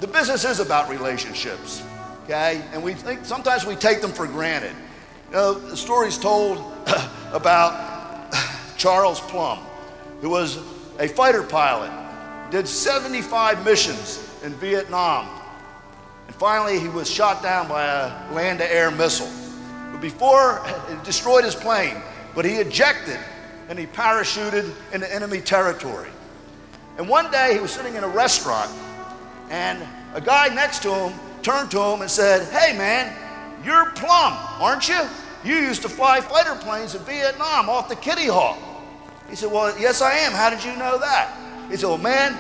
The business is about relationships, okay? And we think sometimes we take them for granted. You know, the story's told about Charles Plum, who was a fighter pilot, did 75 missions in Vietnam. And finally, he was shot down by a land-to-air missile. But before, it destroyed his plane, but he ejected and he parachuted into enemy territory. And one day, he was sitting in a restaurant, and a guy next to him turned to him and said, "Hey man, you're Plum, aren't you? You used to fly fighter planes in Vietnam off the Kitty Hawk." He said, "Well, yes I am. How did you know that?" He said, "Well man,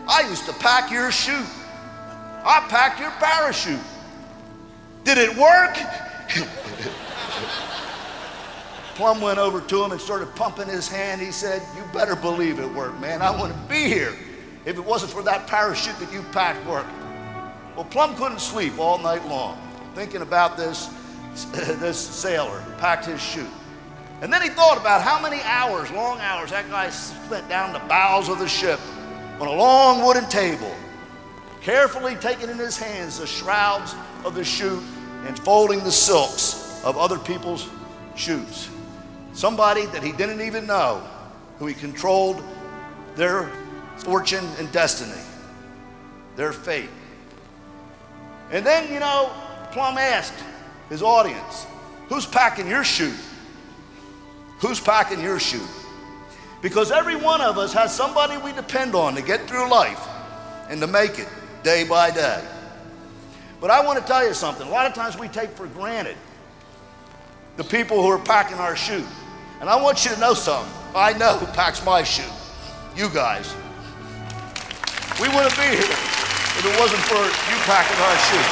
I used to pack your chute. I packed your parachute. Did it work?" Plum went over to him and started pumping his hand. He said, "You better believe it worked, man. I wouldn't be here if it wasn't for that parachute that you packed working." Well, Plum couldn't sleep all night long, thinking about this sailor who packed his chute. And then he thought about how many hours, long hours, that guy spent down the bowels of the ship on a long wooden table, carefully taking in his hands the shrouds of the chute and folding the silks of other people's chutes. Somebody that he didn't even know, who he controlled their fortune and destiny, their fate. And then, you know, Plum asked his audience, "Who's packing your chute? Who's packing your chute?" Because every one of us has somebody we depend on to get through life and to make it day by day. But I want to tell you something. A lot of times we take for granted the people who are packing our chute. And I want you to know something. I know who packs my chute. You guys. We wouldn't be here if it wasn't for you packing our chute.